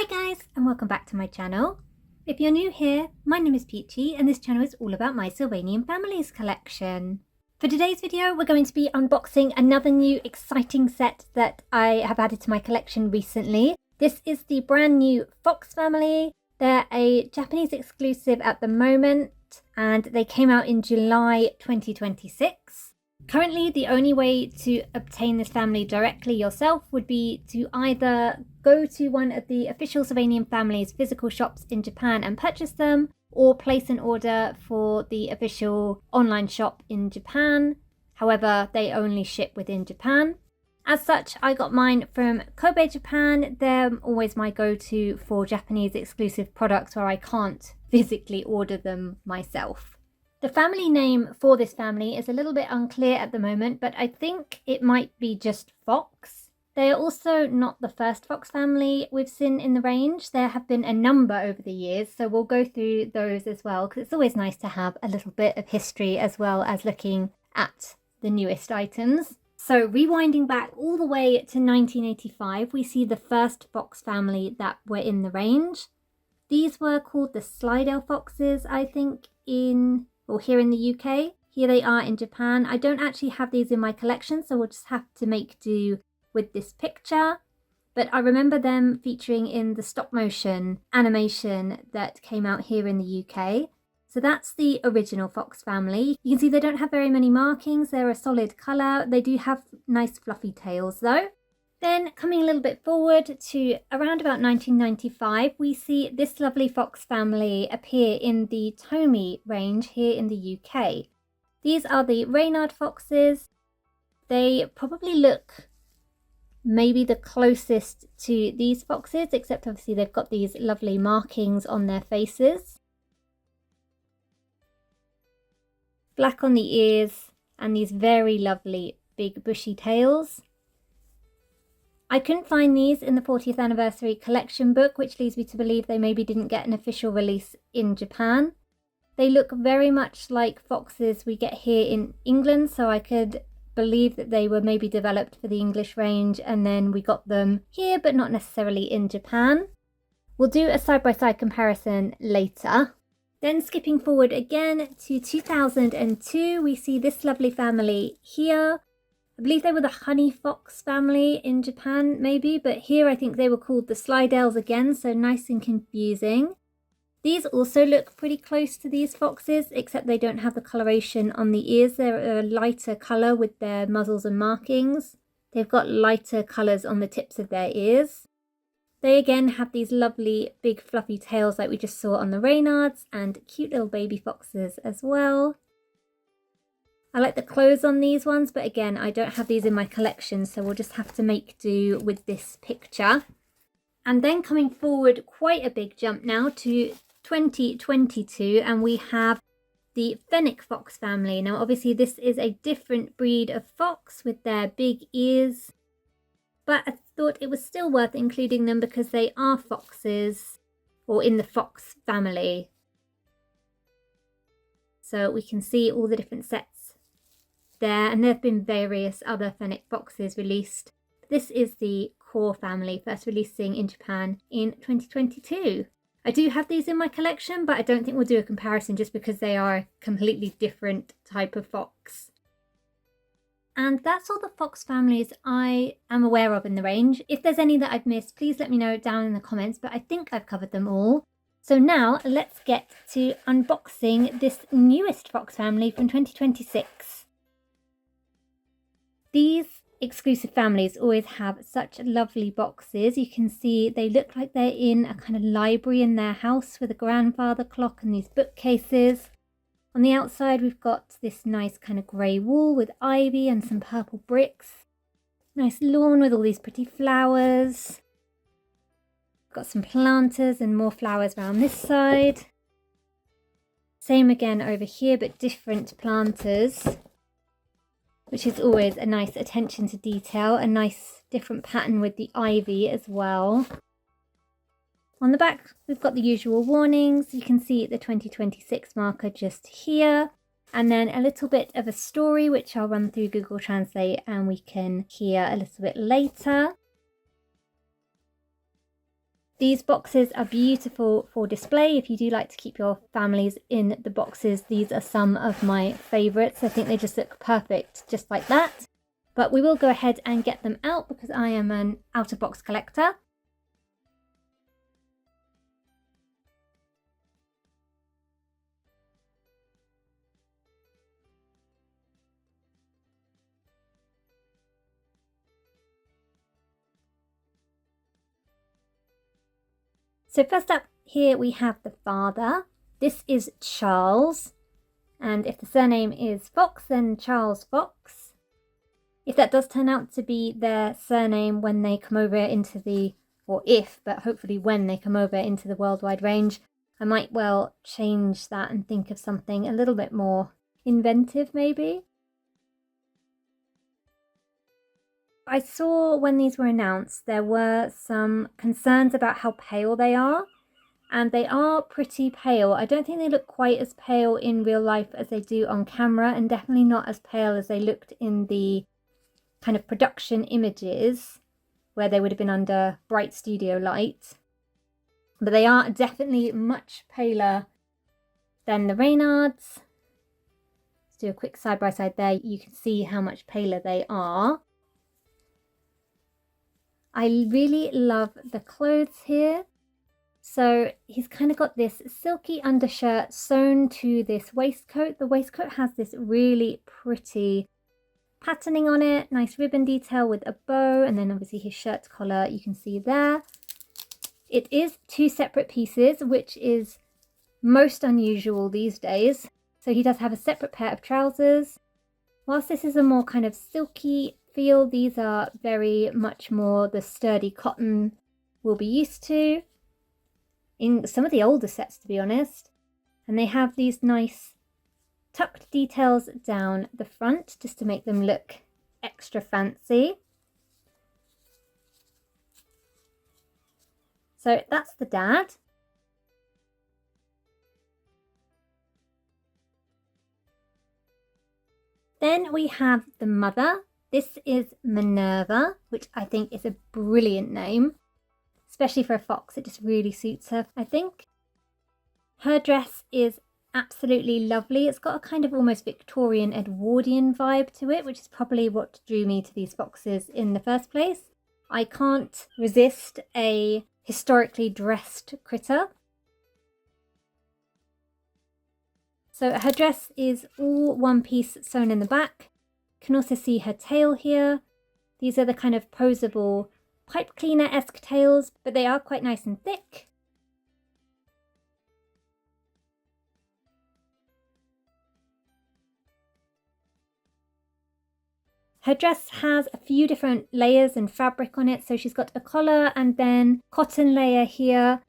Hi guys, and welcome back to my channel. If you're new here, my name is Peachy and this channel is all about my Sylvanian Families collection. For today's video, we're going to be unboxing another new exciting set that I have added to my collection recently. This is the brand new Fox family. They're a Japanese exclusive at the moment and they came out in July 2026. Currently, the only way to obtain this family directly yourself would be to either go to one of the official Sylvanian Families physical shops in Japan and purchase them, or place an order for the official online shop in Japan. However, they only ship within Japan. As such, I got mine from Kobe, Japan. They're always my go-to for Japanese exclusive products where I can't physically order them myself. The family name for this family is a little bit unclear at the moment, but I think it might be just Fox. They are also not the first Fox family we've seen in the range. There have been a number over the years, so we'll go through those as well, because it's always nice to have a little bit of history as well as looking at the newest items. So rewinding back all the way to 1985, we see the first Fox family that were in the range. These were called the Slidell Foxes, I think, here in the UK. Here they are in Japan. I don't actually have these in my collection, so we'll just have to make do with this picture. But I remember them featuring in the stop motion animation that came out here in the UK. So that's the original Fox family. You can see they don't have very many markings. They're a solid colour. They do have nice fluffy tails though. Then coming a little bit forward to around about 1995, we see this lovely Fox family appear in the Tomy range here in the UK. These are the Reynard Foxes. They probably look maybe the closest to these foxes, except obviously they've got these lovely markings on their faces. Black on the ears and these very lovely big bushy tails. I couldn't find these in the 40th anniversary collection book, which leads me to believe they maybe didn't get an official release in Japan. They look very much like foxes we get here in England, so I could believe that they were maybe developed for the English range and then we got them here, but not necessarily in Japan. We'll do a side-by-side comparison later. Then skipping forward again to 2002, we see this lovely family here. I believe they were the Honey Fox family in Japan maybe, but here I think they were called the Slidells again, so nice and confusing. These also look pretty close to these foxes, except they don't have the coloration on the ears. They're a lighter colour with their muzzles and markings. They've got lighter colours on the tips of their ears. They again have these lovely big fluffy tails like we just saw on the Reynards, and cute little baby foxes as well. I like the clothes on these ones, but again, I don't have these in my collection, so we'll just have to make do with this picture. And then coming forward quite a big jump now to 2022, and we have the Fennec Fox family. Now, obviously, this is a different breed of fox with their big ears, but I thought it was still worth including them because they are foxes, or in the Fox family. So we can see all the different sets there, and there have been various other Fennec Foxes released. This is the core family, first releasing in Japan in 2022. I do have these in my collection, but I don't think we'll do a comparison just because they are a completely different type of fox. And that's all the Fox families I am aware of in the range. If there's any that I've missed, please let me know down in the comments, but I think I've covered them all. So now let's get to unboxing this newest Fox family from 2026. These exclusive families always have such lovely boxes. You can see they look like they're in a kind of library in their house with a grandfather clock and these bookcases. On the outside we've got this nice kind of grey wall with ivy and some purple bricks. Nice lawn with all these pretty flowers. Got some planters and more flowers around this side. Same again over here, but different planters, which is always a nice attention to detail, a nice different pattern with the ivy as well. On the back, we've got the usual warnings. You can see the 2026 marker just here, and then a little bit of a story, which I'll run through Google Translate and we can hear a little bit later. These boxes are beautiful for display. If you do like to keep your families in the boxes, these are some of my favorites. I think they just look perfect just like that. But we will go ahead and get them out because I am an out-of-box collector. So first up here we have the father. This is Charles, and if the surname is Fox, then Charles Fox. If that does turn out to be their surname when they come over into the, or if, but hopefully when they come over into the worldwide range, I might well change that and think of something a little bit more inventive maybe. I saw when these were announced there were some concerns about how pale they are, and they are pretty pale. I don't think they look quite as pale in real life as they do on camera, and definitely not as pale as they looked in the kind of production images where they would have been under bright studio light. But they are definitely much paler than the Reynards. Let's do a quick side by side there. You can see how much paler they are. I really love the clothes here. So he's kind of got this silky undershirt sewn to this waistcoat. The waistcoat has this really pretty patterning on it, nice ribbon detail with a bow, and then obviously his shirt collar you can see there. It is two separate pieces, which is most unusual these days. So he does have a separate pair of trousers. Whilst this is a more kind of silky feel, these are very much more the sturdy cotton we'll be used to in some of the older sets, to be honest. And they have these nice tucked details down the front just to make them look extra fancy. So that's the dad. Then we have the mother. This is Minerva, which I think is a brilliant name, especially for a fox. It just really suits her, I think. Her dress is absolutely lovely. It's got a kind of almost Victorian Edwardian vibe to it, which is probably what drew me to these foxes in the first place. I can't resist a historically dressed critter. So her dress is all one piece sewn in the back. You can also see her tail here. These are the kind of posable pipe cleaner-esque tails, but they are quite nice and thick. Her dress has a few different layers and fabric on it. So she's got a collar and then cotton layer here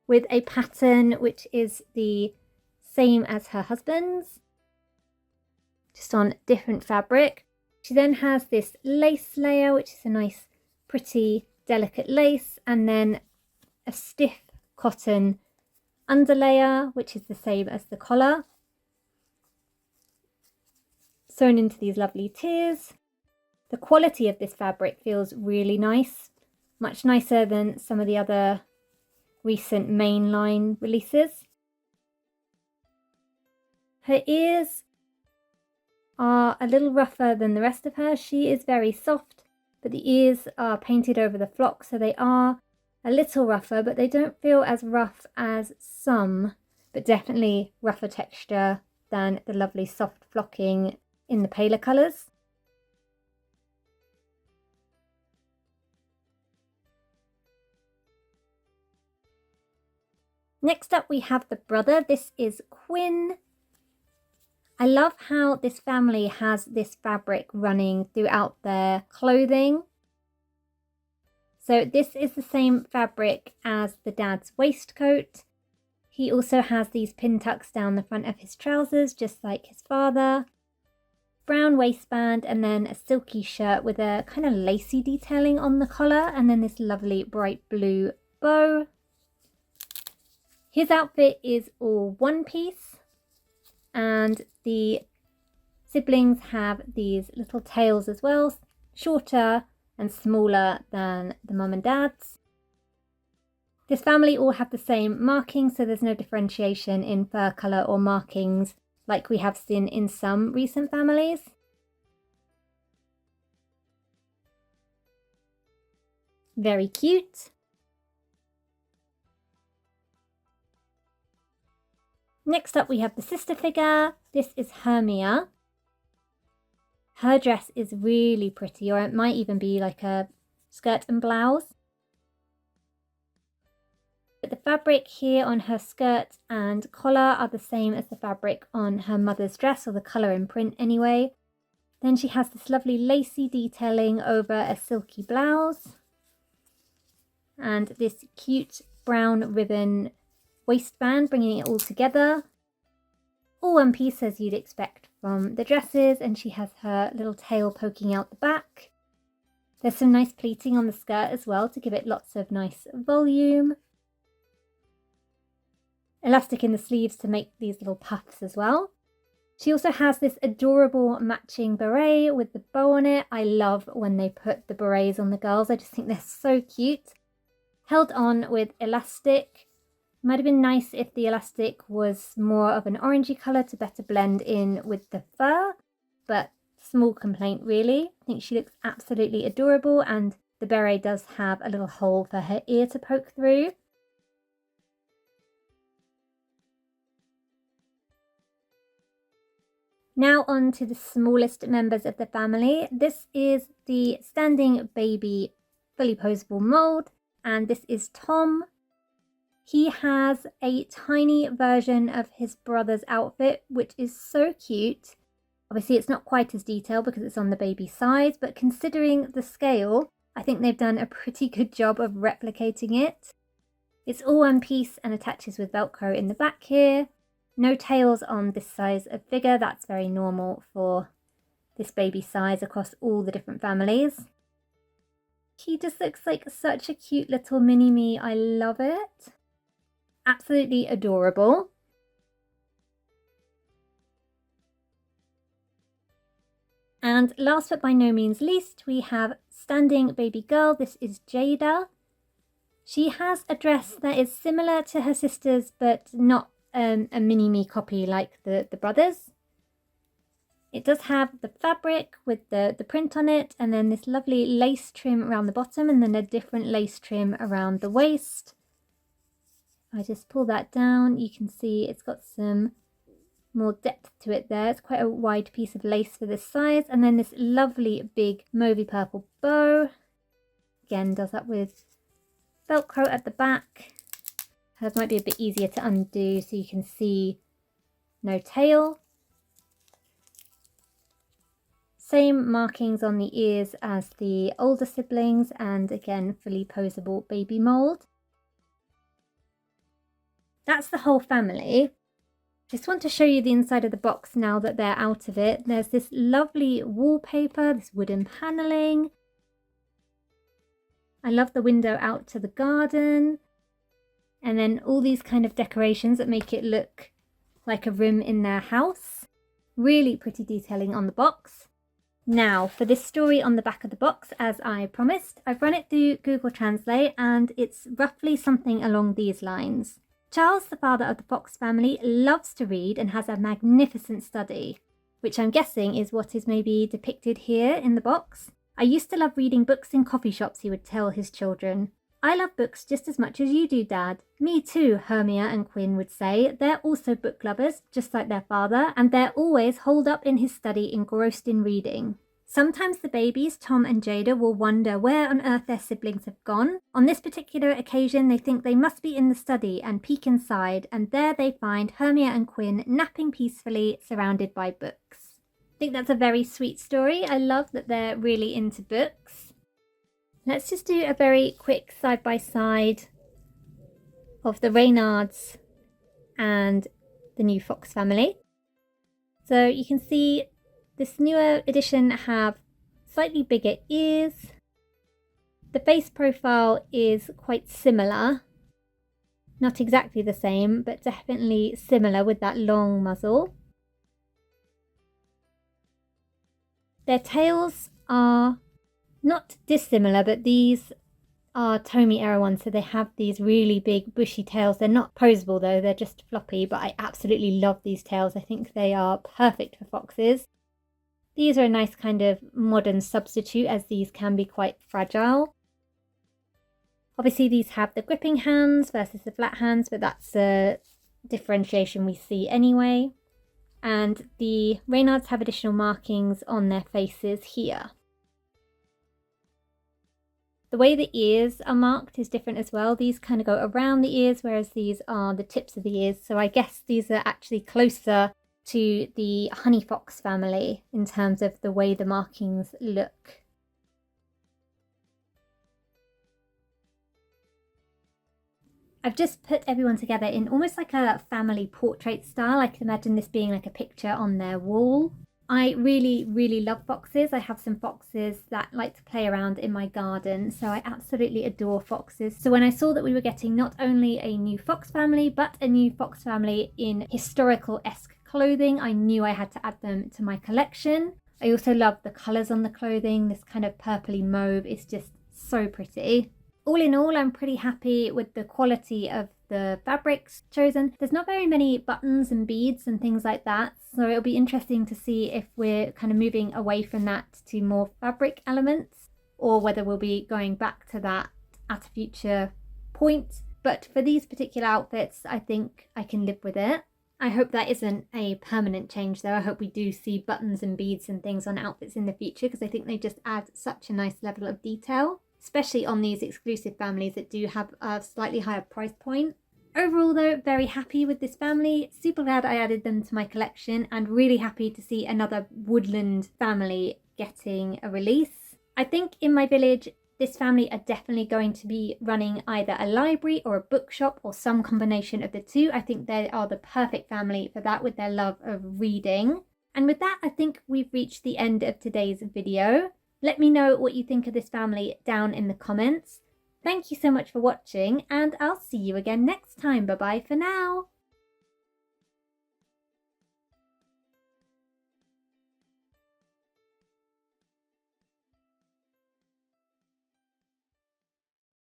with a pattern which is the same as her husband's, just on different fabric. She then has this lace layer, which is a nice, pretty, delicate lace, and then a stiff cotton underlayer, which is the same as the collar, sewn into these lovely tiers. The quality of this fabric feels really nice, much nicer than some of the other recent mainline releases. Her ears are a little rougher than the rest of her. She is very soft, but the ears are painted over the flock, so they are a little rougher, but they don't feel as rough as some, but definitely rougher texture than the lovely soft flocking in the paler colours. Next up we have the brother. This is Quinn. I love how this family has this fabric running throughout their clothing. So this is the same fabric as the dad's waistcoat. He also has these pin tucks down the front of his trousers, just like his father. Brown waistband, and then a silky shirt with a kind of lacy detailing on the collar, and then this lovely bright blue bow. His outfit is all one piece, and the siblings have these little tails as well, shorter and smaller than the mum and dad's. This family all have the same markings, so there's no differentiation in fur colour or markings like we have seen in some recent families. Very cute. Next up we have the sister figure. This is Hermia. Her dress is really pretty, or it might even be like a skirt and blouse. But the fabric here on her skirt and collar are the same as the fabric on her mother's dress, or the colour and print anyway. Then she has this lovely lacy detailing over a silky blouse. And this cute brown ribbon waistband bringing it all together. All one piece as you'd expect from the dresses, and she has her little tail poking out the back. There's some nice pleating on the skirt as well to give it lots of nice volume. Elastic in the sleeves to make these little puffs as well. She also has this adorable matching beret with the bow on it. I love when they put the berets on the girls. I just think they're so cute. Held on with elastic. Might have been nice if the elastic was more of an orangey colour to better blend in with the fur, but small complaint really. I think she looks absolutely adorable, and the beret does have a little hole for her ear to poke through. Now on to the smallest members of the family. This is the standing baby fully posable mould, and this is Tom. He has a tiny version of his brother's outfit, which is so cute. Obviously it's not quite as detailed because it's on the baby size, but considering the scale, I think they've done a pretty good job of replicating it. It's all one piece and attaches with Velcro in the back here. No tails on this size of figure. That's very normal for this baby size across all the different families. He just looks like such a cute little mini-me. I love it. Absolutely adorable. And last but by no means least, we have standing baby girl. This is Jada. She has a dress that is similar to her sister's, but not a mini-me copy like the brothers. It does have the fabric with the print on it, and then this lovely lace trim around the bottom, and then a different lace trim around the waist. I just pull that down, you can see it's got some more depth to it there. It's quite a wide piece of lace for this size, and then this lovely big mauvey purple bow. Again, does that with Velcro at the back. Hers might be a bit easier to undo so you can see no tail. Same markings on the ears as the older siblings, and again fully posable baby mould. That's the whole family. Just want to show you the inside of the box now that they're out of it. There's this lovely wallpaper, this wooden panelling. I love the window out to the garden. And then all these kind of decorations that make it look like a room in their house. Really pretty detailing on the box. Now for this story on the back of the box, as I promised, I've run it through Google Translate, and it's roughly something along these lines. Charles, the father of the Fox family, loves to read and has a magnificent study, which I'm guessing is what is maybe depicted here in the box. I used to love reading books in coffee shops, he would tell his children. I love books just as much as you do, Dad. Me too, Hermia and Quinn would say. They're also book lovers, just like their father, and they're always holed up in his study engrossed in reading. Sometimes the babies, Tom and Jada, will wonder where on earth their siblings have gone. On this particular occasion, they think they must be in the study and peek inside, and there they find Hermia and Quinn napping peacefully, surrounded by books. I think that's a very sweet story. I love that they're really into books. Let's just do a very quick side-by-side of the Reynards and the new Fox family. So you can see this newer edition have slightly bigger ears. The face profile is quite similar. Not exactly the same, but definitely similar with that long muzzle. Their tails are not dissimilar, but these are Tomy era ones, so they have these really big bushy tails. They're not posable though, they're just floppy, but I absolutely love these tails. I think they are perfect for foxes. These are a nice kind of modern substitute, as these can be quite fragile. Obviously these have the gripping hands versus the flat hands, but that's a differentiation we see anyway. And the Reynards have additional markings on their faces here. The way the ears are marked is different as well. These kind of go around the ears, whereas these are the tips of the ears. So I guess these are actually closer to the honey fox family in terms of the way the markings look. I've just put everyone together in almost like a family portrait style. I can imagine this being like a picture on their wall. I really love foxes. I have some foxes that like to play around in my garden, so I absolutely adore foxes. So when I saw that we were getting not only a new fox family, but a new fox family in historical-esque clothing, I knew I had to add them to my collection. I also love the colours on the clothing. This kind of purpley mauve is just so pretty. All in all, I'm pretty happy with the quality of the fabrics chosen. There's not very many buttons and beads and things like that, so it'll be interesting to see if we're kind of moving away from that to more fabric elements, or whether we'll be going back to that at a future point. But for these particular outfits, I think I can live with it. I hope that isn't a permanent change though. I hope we do see buttons and beads and things on outfits in the future, because I think they just add such a nice level of detail, especially on these exclusive families that do have a slightly higher price point. Overall though, very happy with this family, super glad I added them to my collection, and really happy to see another woodland family getting a release. I think in my village, this family are definitely going to be running either a library or a bookshop or some combination of the two. I think they are the perfect family for that, with their love of reading. And with that, I think we've reached the end of today's video. Let me know what you think of this family down in the comments. Thank you so much for watching, and I'll see you again next time. Bye bye for now.